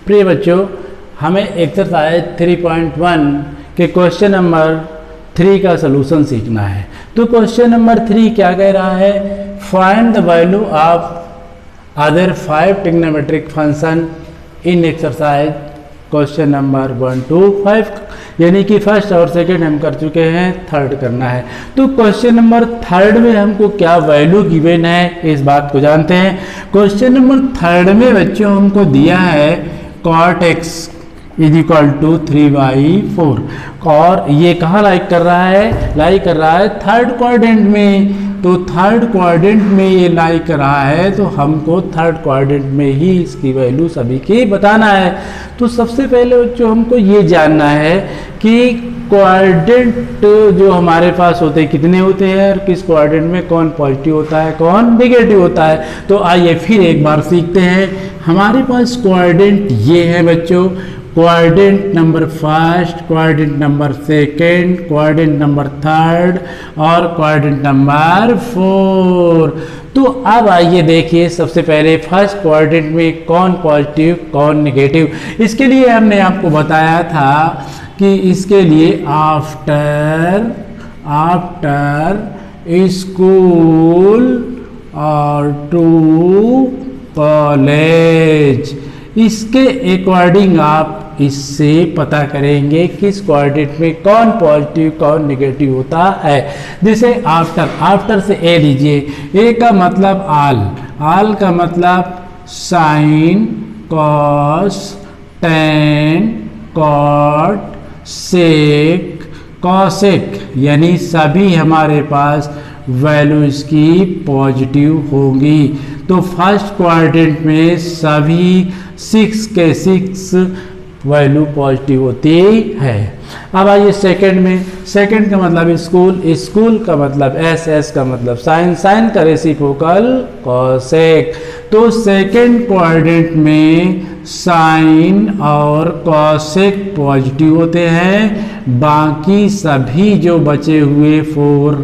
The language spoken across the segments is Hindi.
प्रिय बच्चों, हमें एक्सरसाइज 3.1 के क्वेश्चन नंबर 3 का सलूशन सीखना है। तो क्वेश्चन नंबर 3 क्या कह रहा है? Find the value of other 5 trigonometric function in exercise question number 1 to 5, यानी कि फर्स्ट और सेकंड हम कर चुके हैं, थर्ड करना है। तो क्वेश्चन नंबर थर्ड में हमको क्या वैल्यू गिवन है, इस बात को जानते हैं। क्वेश्चन नंबर थर्ड में बच्चों हमको दिया है cot x is equal to 3/4, और ये कहाँ लाइक कर रहा है? लाइक कर रहा है थर्ड क्वाड्रेंट में। तो थर्ड क्वाड्रेंट में ये लाइक कर रहा है, तो हमको थर्ड क्वाड्रेंट में ही इसकी वैल्यू सभी की बताना है। तो सबसे पहले बच्चों हमको ये जानना है कि क्वाड्रेंट जो हमारे पास होते हैं कितने होते हैं और किस क्वाड्रेंट में कौन पॉजिटिव होता है कौन नेगेटिव होता है। तो आइए फिर एक बार सीखते हैं। हमारे पास क्वाड्रेंट ये है बच्चों, quadrant number first, quadrant number second, quadrant number third और क्वाड्रेंट नंबर 4। तो अब आइए देखिए, सबसे पहले फर्स्ट क्वाड्रेंट में कौन पॉजिटिव कौन नेगेटिव। इसके लिए हमने आपको बताया था कि इसके लिए आफ्टर स्कूल और टू कॉलेज, इसके अकॉर्डिंग आप इससे पता करेंगे किस क्वाड्रेंट में कौन पॉजिटिव कौन नेगेटिव होता है। जैसे आफ्टर से ए लीजिए। ए का मतलब आल का मतलब साइन, कॉस, टैन, कॉट, सेक, कॉसेक, यानी सभी हमारे पास वैल्यू इसकी पॉजिटिव होंगी। तो फर्स्ट क्वाड्रेंट में सभी 6 के 6 वैल्यू पॉजिटिव होती है। अब आइए सेकंड में। सेकंड का मतलब स्कूल का मतलब एस का मतलब साइन का रेसिप्रोकल कॉसेक। तो सेकंड क्वाड्रेंट में साइन और कॉसेक पॉजिटिव होते हैं, बाकी सभी जो बचे हुए 4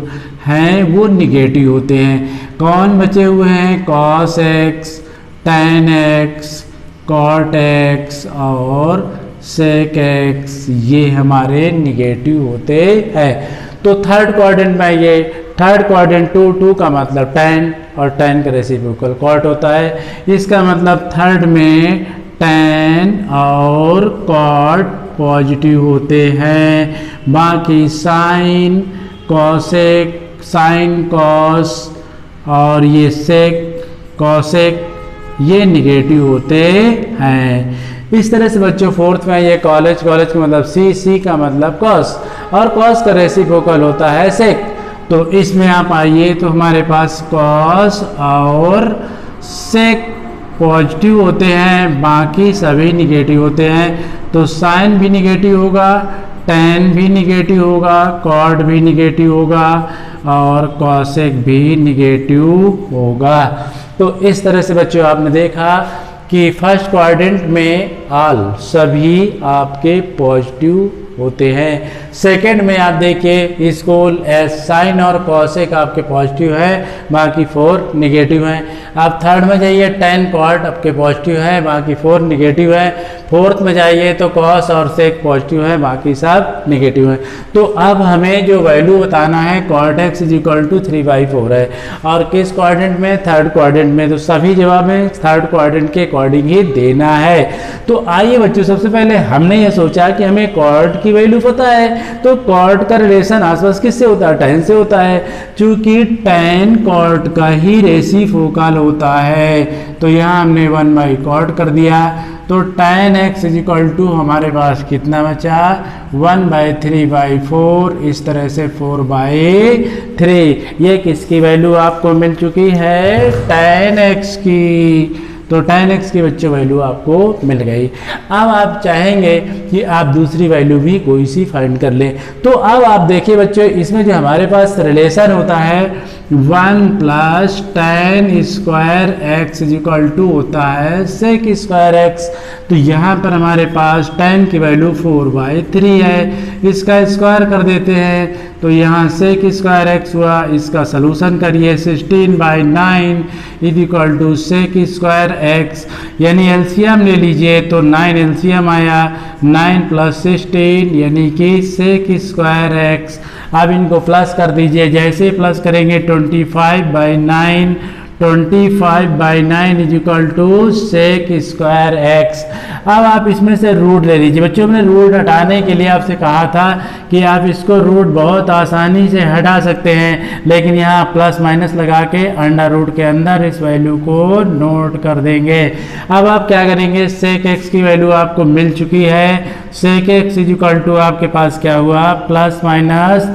हैं वो निगेटिव होते हैं। कौन बचे हुए हैं? Cos x, tan x, cot x और सेक एक्स, ये हमारे निगेटिव होते हैं। तो थर्ड क्वाड्रेंट में ये थर्ड क्वाड्रेंट टू का मतलब टैन और टैन का रेसिप्रोकल कॉट होता है। इसका मतलब थर्ड में टैन और कॉट पॉजिटिव होते हैं, बाकी साइन, कॉसेक, साइन कॉस और ये सेक कॉसेक ये निगेटिव होते हैं। इस तरह से बच्चों फोर्थ में ये कॉलेज का मतलब सी का मतलब कॉस और कॉस का रेसिप्रोकल होता है सेक। तो इसमें आप आइए तो हमारे पास कॉस और सेक पॉजिटिव होते हैं, बाकी सभी निगेटिव होते हैं। तो साइन भी निगेटिव होगा, टैन भी निगेटिव होगा, कॉट भी निगेटिव होगा और कॉसेक भी निगेटिव होगा। तो इस तरह से बच्चों आपने देखा कि फर्स्ट क्वाड्रेंट में सभी आपके पॉजिटिव होते हैं। सेकंड में आप देखिए स्कूल एस साइन और कॉसेक आपके पॉजिटिव है, बाकी 4 निगेटिव हैं। आप थर्ड में जाइए, टैन कॉट आपके पॉजिटिव है, बाकी 4 निगेटिव है। फोर्थ में जाइए तो कॉस और सेक पॉजिटिव है, बाकी सब निगेटिव है। तो अब हमें जो वैल्यू बताना है cot x is equal to 3/4 है, और किस क्वाड्रेंट में? थर्ड क्वाड्रेंट में। तो सभी जवाब में थर्ड क्वाड्रेंट के अकॉर्डिंग ही देना है। तो आइए बच्चों, सबसे पहले हमने ये सोचा कि हमें कॉट की वैल्यू पता है, तो कॉट का रिलेशन आसपास किससे होता है? टैन से होता है। चूंकि टैन कॉट का ही रेसिप्रोकल होता है, तो यहाँ हमने 1/cot कर दिया। तो tan x is equal to हमारे पास कितना बचा? 1/3/4, इस तरह से 4/3। ये किसकी वैल्यू आपको मिल चुकी है? टैन एक्स की। तो टैन एक्स की बच्चों वैल्यू आपको मिल गई। अब आप चाहेंगे कि आप दूसरी वैल्यू भी कोई सी फाइंड कर लें। तो अब आप देखिए बच्चों, इसमें जो हमारे पास रिलेशन होता है 1 + tan square x is equal to होता है सेक स्क्वायर एक्स। तो यहाँ पर हमारे पास tan की वैल्यू 4/3 है, इसका स्क्वायर कर देते हैं तो यहाँ सेक स्क्वायर एक्स हुआ, इसका सलूशन करिए 16/9 is equal to sec square x, यानी एलसीएम ले लीजिए तो 9 एलसीएम आया, 9 + 16 यानी कि सेक स्क्वायर एक्स। अब इनको प्लस कर दीजिए, जैसे प्लस करेंगे 25/9, 25/9 is equal to sec square x. अब आप इसमें से रूट ले लीजिए। बच्चों ने रूट हटाने के लिए आपसे कहा था कि आप इसको रूट बहुत आसानी से हटा सकते हैं, लेकिन यहाँ प्लस माइनस लगा के अंडर रूट के अंदर इस वैल्यू को नोट कर देंगे। अब आप क्या करेंगे, सेक एक्स की वैल्यू आपको मिल चुकी है, sec x is equal to आपके पास क्या हुआ +-5/3,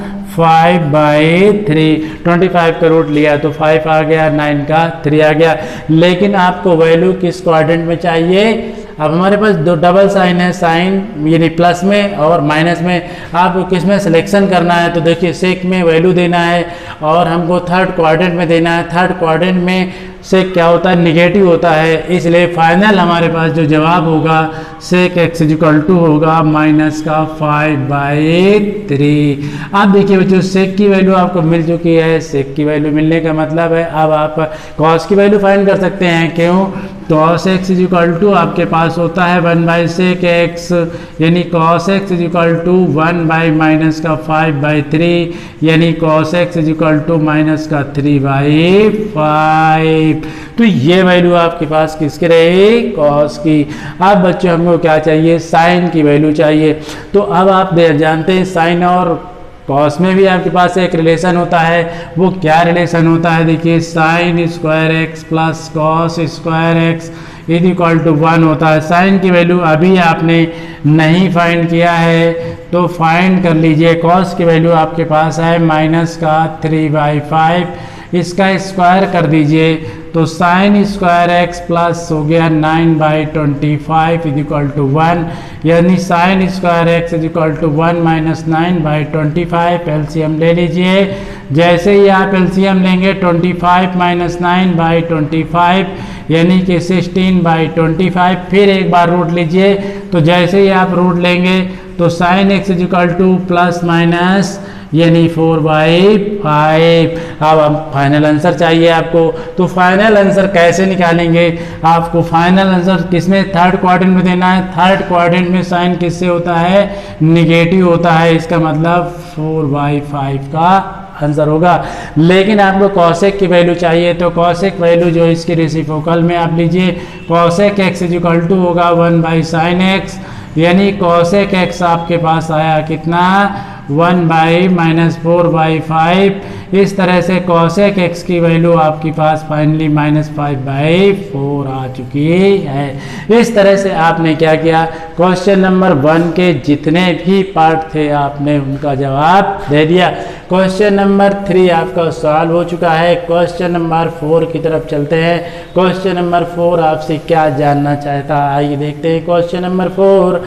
25 का रूट लिया तो 5 आ गया, 9 का 3 आ गया। लेकिन आपको वैल्यू किस क्वाड्रेंट में चाहिए? अब हमारे पास दो डबल साइन है, साइन यानी प्लस में और माइनस में, आपको किस में सिलेक्शन करना है? तो देखिए सेक में वैल्यू देना है और हमको थर्ड क्वाड्रेंट में देना है। थर्ड क्वाड्रेंट में सेक क्या होता है? निगेटिव होता है, इसलिए फाइनल हमारे पास जो जवाब होगा sec x is equal to होगा -5/3। अब देखिए बच्चों सेक की वैल्यू आपको मिल चुकी है। सेक की वैल्यू मिलने का मतलब है अब आप कॉस की वैल्यू फाइंड कर सकते हैं। क्यों? तो cos x is equal to आपके पास होता है 1/sec x, यानी cos x is equal to 1/-5/3, यानी cos x is equal to -3/5। तो ये वैल्यू आपके पास किसके रहे? कॉस की। अब बच्चों हमको क्या चाहिए? साइन की वैल्यू चाहिए। तो अब आप जानते हैं साइन और कॉस में भी आपके पास एक रिलेशन होता है। वो क्या रिलेशन होता है? देखिए sine square x plus cos square x is equal to 1 होता है। साइन की वैल्यू अभी आपने नहीं फाइंड किया है तो फाइंड कर लीजिए। कॉस की वैल्यू आपके पास है -3/5, इसका स्क्वायर कर दीजिए तो साइन स्क्वायर एक्स प्लस हो गया 9/25 इज इक्वल टू 1, यानी sine square x is equal to 1 - 9/25। LCM ले लीजिए। जैसे ही आप एलसीएम लेंगे 25 - 9/25 यानी कि 16/25। फिर एक बार रूट लीजिए, तो जैसे ही आप रूट लेंगे तो sine x is equal two plus minus यानी 4/5। अब फाइनल आंसर चाहिए आपको, तो फाइनल आंसर कैसे निकालेंगे? आपको फाइनल आंसर किसमें? थर्ड क्वाड्रेंट में देना है। थर्ड क्वाड्रेंट में साइन किससे होता है? निगेटिव होता है, इसका मतलब 4/5 का आंसर होगा। लेकिन आपको कॉसेक की वैल्यू चाहिए, तो कॉसेक वैल्यू जो इसकी रेसिप्रोकल में आप लीजिए, cosec x is equal to होगा 1/sin x, यानी कॉसेक एक्स आपके पास आया कितना? 1/-4/5। इस तरह से कॉसेक एक्स की वैल्यू आपके पास फाइनली -5/4 आ चुकी है। इस तरह से आपने क्या किया? क्वेश्चन नंबर 1 के जितने भी पार्ट थे आपने उनका जवाब दे दिया। क्वेश्चन नंबर 3 आपका सॉल्व हो चुका है। क्वेश्चन नंबर 4 की तरफ चलते हैं। क्वेश्चन नंबर 4 आपसे क्या जानना चाहता है, आइए देखते हैं। क्वेश्चन नंबर 4,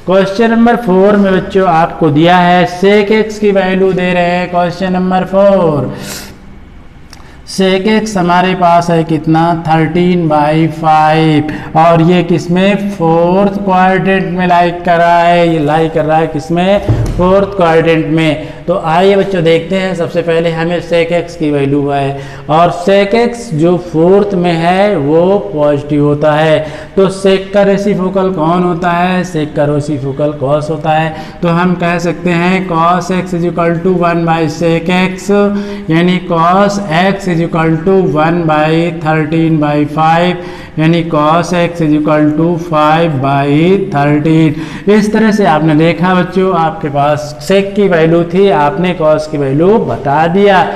क्वेश्चन नंबर 4 में बच्चों आपको दिया है सेक एक्स की वैल्यू दे रहे हैं। क्वेश्चन नंबर 4 सेक एक्स हमारे पास है कितना? 13/5 और ये किसमें? फोर्थ क्वाड्रेंट में लाइक कर रहा है। ये लाइक कर रहा है किसमें? फोर्थ क्वाड्रेंट में। तो आइए बच्चों देखते हैं। सबसे पहले हमें सेक एक्स की वैल्यू है और सेक एक्स जो फोर्थ में है वो पॉजिटिव होता है। तो सेक का रेसिप्रोकल कौन होता है? सेक का रेसिप्रोकल कॉस होता है। तो हम कह सकते हैं cos x is equal to 1/sec x, यानी cos x is equal to 1/13/5, यानी cos x is equal to 5/13। इस तरह से आपने देखा बच्चों, आपके पास सेक की वैल्यू थी, आपने कॉस की वैल्यू बता दिया।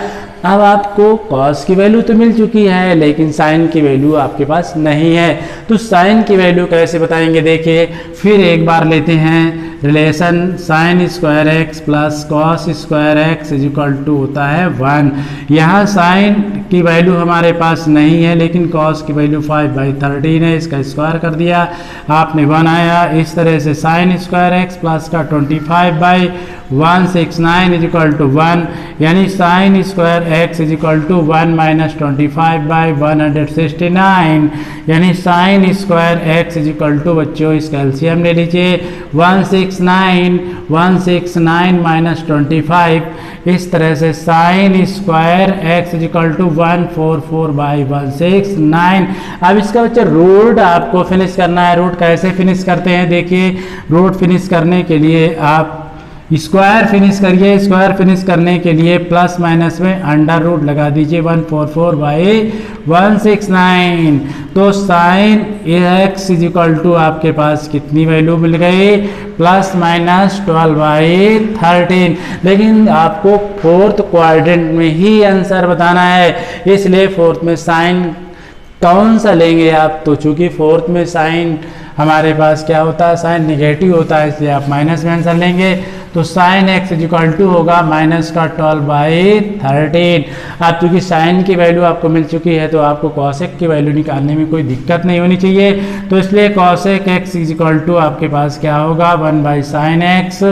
अब आपको कॉस की वैल्यू तो मिल चुकी है लेकिन साइन की वैल्यू आपके पास नहीं है। तो साइन की वैल्यू कैसे बताएंगे? देखिए फिर एक बार लेते हैं relation. Sine square x plus cos square x is equal to होता है 1। यहाँ साइन की वैल्यू हमारे पास नहीं है लेकिन कॉस की वैल्यू 5/13 है, इसका स्क्वायर कर दिया आपने 1 आया। इस तरह से साइन स्क्वायर एक्स प्लस का 25/4 169 इज इक्वल टू 1, यानी sine square x is equal to 1 minus 25/169, यानी sine square x is equal to, बच्चों इसका एलसीएम ले लीजिए, 169 माइनस 25, इस तरह से sine square x is equal to 144/169। अब इसका बच्चा रूट आपको फिनिश करना है। रूट कैसे फिनिश करते हैं, देखिए रूट फिनिश करने के लिए आप स्क्वायर फिनिश करिए। स्क्वायर फिनिश करने के लिए प्लस माइनस में अंडर रूट लगा दीजिए 144/169। तो sine x is equal to आपके पास कितनी वैल्यू मिल गई, प्लस माइनस 12/13। लेकिन आपको फोर्थ क्वाड्रेंट में ही आंसर बताना है, इसलिए फोर्थ में साइन कौन सा लेंगे आप, तो चूंकि फोर्थ में साइन हमारे पास क्या होता है, साइन नेगेटिव होता है, इसलिए आप माइनस में आंसर लेंगे। तो sine x is equal to होगा माइनस का 12/13। अब चूंकि साइन की वैल्यू आपको मिल चुकी है तो आपको कॉसेक की वैल्यू निकालने में कोई दिक्कत नहीं होनी चाहिए। तो इसलिए cosec x is equal to आपके पास क्या होगा, 1/sin x,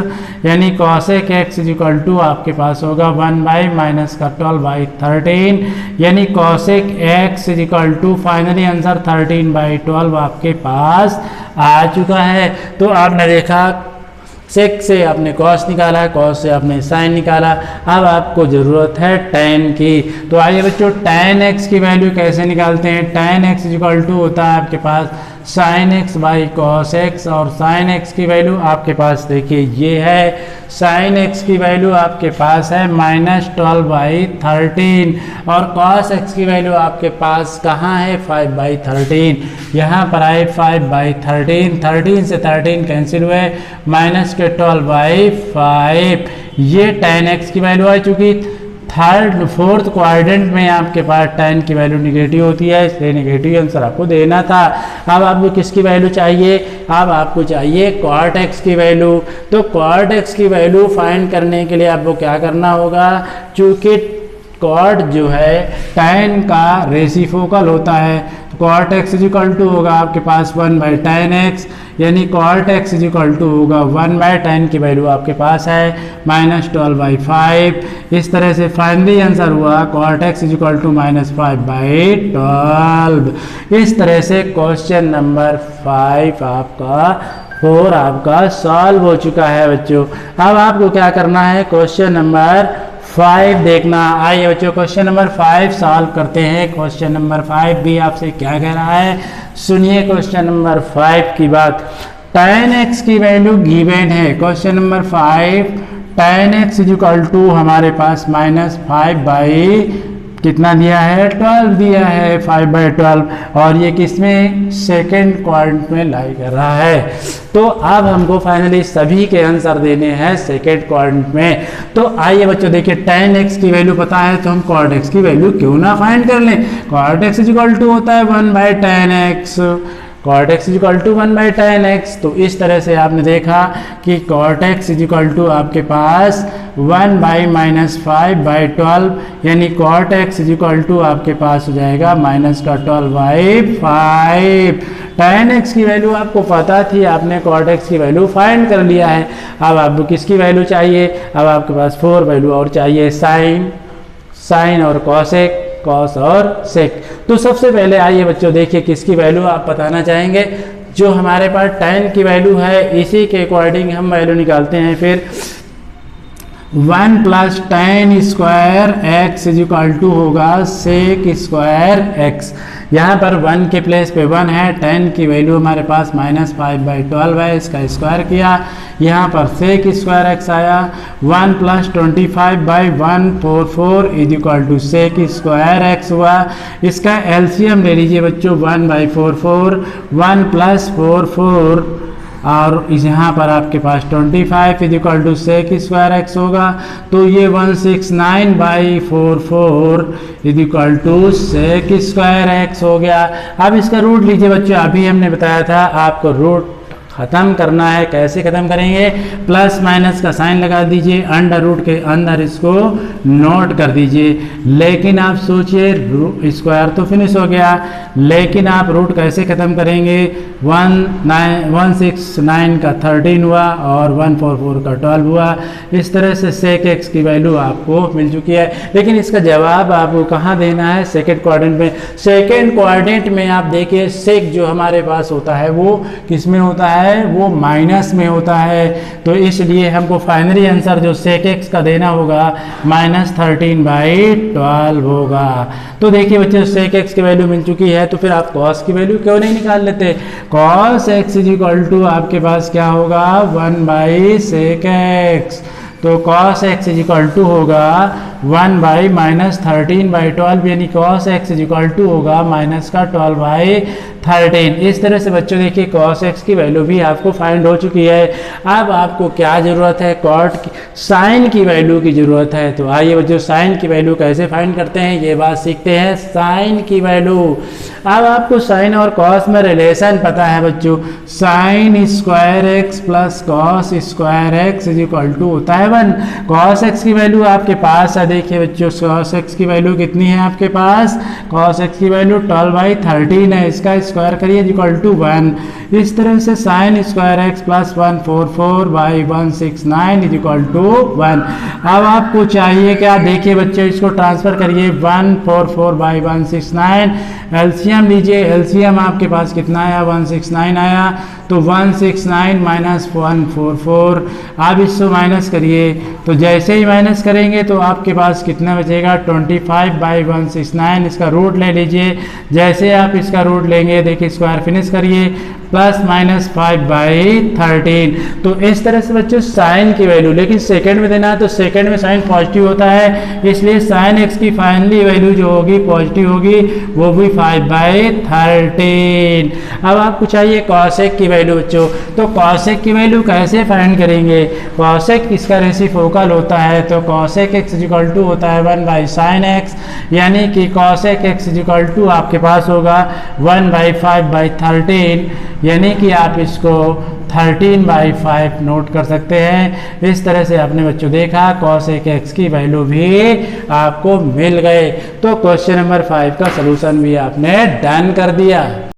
यानी cosec x is equal to आपके पास होगा 1 माइनस का 12/13, यानी cosec x is equal to finally answer 13/12 आपके पास आ चुका है। तो आपने देखा सेक से आपने कॉस निकाला, कॉस से आपने साइन निकाला, अब आपको ज़रूरत है tan की। तो आइए बच्चों tan x की वैल्यू कैसे निकालते हैं। tan x इक्वल टू होता है आपके पास sin x by cos x, और sin x की वैल्यू आपके पास देखिए ये है, sin x की वैल्यू आपके पास है -12/13, और cos x की वैल्यू आपके पास कहाँ है, 5/13। यहाँ पर आए 5/13, 13 से 13 कैंसिल हुए, माइनस के 12/5, ये tan x की वैल्यू आ चुकी। फोर्थ क्वाड्रेंट में आपके पास tan की वैल्यू निगेटिव होती है, इसलिए निगेटिव आंसर आपको देना था। अब आपको किसकी वैल्यू चाहिए, अब आपको चाहिए cot x की वैल्यू। तो cot x की वैल्यू फाइंड करने के लिए आपको क्या करना होगा, चूंकि cot जो है tan का रेसिप्रोकल होता है, तो cot x is equal to होगा आपके पास 1/tan x, यानी cot x is equal to होगा 1/tan की वैल्यू आपके पास है -12/5। इस तरह से फाइनली आंसर हुआ cot x is equal to -5/12। इस तरह से क्वेश्चन नंबर 4 आपका सॉल्व हो चुका है बच्चों। अब आपको क्या करना है, क्वेश्चन नंबर 5 देखना। आइए बच्चों क्वेश्चन नंबर 5 सॉल्व करते हैं। क्वेश्चन नंबर 5 भी आपसे क्या कह रहा है, सुनिए क्वेश्चन नंबर 5 की बात। tan x की वैल्यू गिवन है, question number 5 tan x is equal to हमारे पास -5 कितना दिया है, 12 दिया है, 5/12, और ये किसमें, सेकेंड क्वाड्रेंट में लाई कर रहा है। तो अब हमको फाइनली सभी के आंसर देने हैं सेकेंड क्वाड्रेंट में। तो आइए बच्चों देखिए tan x की वैल्यू पता है तो हम cot x की वैल्यू क्यों ना फाइंड कर लें। cot x is equal to होता है 1/tan x, cot x is equal to 1/tan x। तो इस तरह से आपने देखा कि cot x is equal to आपके पास 1/-5/12, यानी cot x is equal to आपके पास हो जाएगा -12/5। tan x की वैल्यू आपको पता थी, आपने cot x की वैल्यू फाइंड कर लिया है। अब आपको किसकी वैल्यू चाहिए, अब आपके पास 4 वैल्यू और चाहिए, साइन और cosec, कॉस और सेक। तो सबसे पहले आइए बच्चों देखिए किसकी वैल्यू आप बताना चाहेंगे। जो हमारे पास tan की वैल्यू है इसी के अकॉर्डिंग हम वैल्यू निकालते हैं। फिर 1 + tan square x is equal to होगा सेक स्क्वायर x। यहाँ पर 1 के प्लेस पे 1 है, tan की वैल्यू हमारे पास -5/12 है, इसका स्क्वायर किया, यहाँ पर सेक स्क्वायर x आया, 1 + 25/144 is equal to sec square x हुआ। इसका एलसीएम ले लीजिए बच्चों, 1/44, 1 + 44, और इस यहाँ पर आपके पास 25 is equal to sec square x होगा। तो ये 169/44 is equal to sec square x हो गया। अब इसका रूट लीजिए बच्चों, अभी हमने बताया था आपको रूट ख़त्म करना है। कैसे ख़त्म करेंगे, प्लस माइनस का साइन लगा दीजिए, अंडर रूट के अंदर इसको नोट कर दीजिए। लेकिन आप सोचिए स्क्वायर तो फिनिश हो गया, लेकिन आप रूट कैसे ख़त्म करेंगे, 169 का 13 हुआ और 144 का 12 हुआ। इस तरह से सेक एक्स की वैल्यू आपको मिल चुकी है। लेकिन इसका जवाब आपको कहाँ देना है? सेकेंड क्वाड्रेंट में। सेकेंड क्वाड्रेंट में आप देखिए सेक जो हमारे पास होता है वो किस में होता है? वो माइनस में होता है। तो इसलिए हमको फाइनली आंसर जो सेक एक्स का देना होगा -13/12 होगा। तो देखिए बच्चों सेक एक्स की वैल्यू मिल चुकी है, तो फिर आप कॉस की वैल्यू क्यों नहीं निकाल लेते? Cos x is equal to आपके पास क्या होगा? 1/sec x। तो cos x is equal to होगा 1/-13/12, यानी cos x is equal to होगा माइनस का 12/13। इस तरह से बच्चों देखिए cos x की वैल्यू भी आपको फाइंड हो चुकी है। अब आपको क्या ज़रूरत है? cot की साइन की वैल्यू की ज़रूरत है। तो आइए बच्चों साइन की वैल्यू कैसे फाइंड करते हैं ये बात सीखते हैं। साइन की वैल्यू, अब आपको साइन और cos में रिलेशन पता है बच्चों। Sine square x plus cos square x is equal to होता है 1। cos x की वैल्यू आपके पास है, देखिए बच्चों cos x की वैल्यू कितनी है आपके पास? cos x की वैल्यू 12/13 है, इसका स्क्वायर करिए इक्वल टू 1। इस तरह से sine square x plus 144/169 is equal to 1। अब आपको चाहिए क्या? देखिए बच्चों इसको ट्रांसफर करिए 144/169, एलसीएम लीजिए। एलसीएम आपके पास कितना आया? 169 आया। तो 169 माइनस 144, आप इसको माइनस करिए। तो जैसे ही माइनस करेंगे तो आपके पास कितना बचेगा? 25/169। इसका रूट ले लीजिए। जैसे आप इसका रूट लेंगे देखिए स्क्वायर फिनिश करिए, +-5/13। तो इस तरह से बच्चों साइन की वैल्यू, लेकिन सेकंड में देना है तो सेकंड में साइन पॉजिटिव होता है, इसलिए साइन एक्स की फाइनली वैल्यू जो होगी पॉजिटिव होगी, वो भी 5/13। अब आपको चाहिए कॉसेक की वैल्यू बच्चों। तो कॉसेक की वैल्यू कैसे फाइंड करेंगे? कॉसेक इसका रेसिप्रोकल होता है, तो कॉसेक एक्स इक्वल टू होता है 1/sin x, यानी कि कॉसेक एक्स इक्वल टू आपके पास होगा 1/5/13, यानी कि आप इसको 13/5 नोट कर सकते हैं। इस तरह से आपने बच्चों देखा कॉसेक एक्स की वैल्यू भी आपको मिल गए। तो क्वेश्चन नंबर 5 का सलूशन भी आपने डन कर दिया।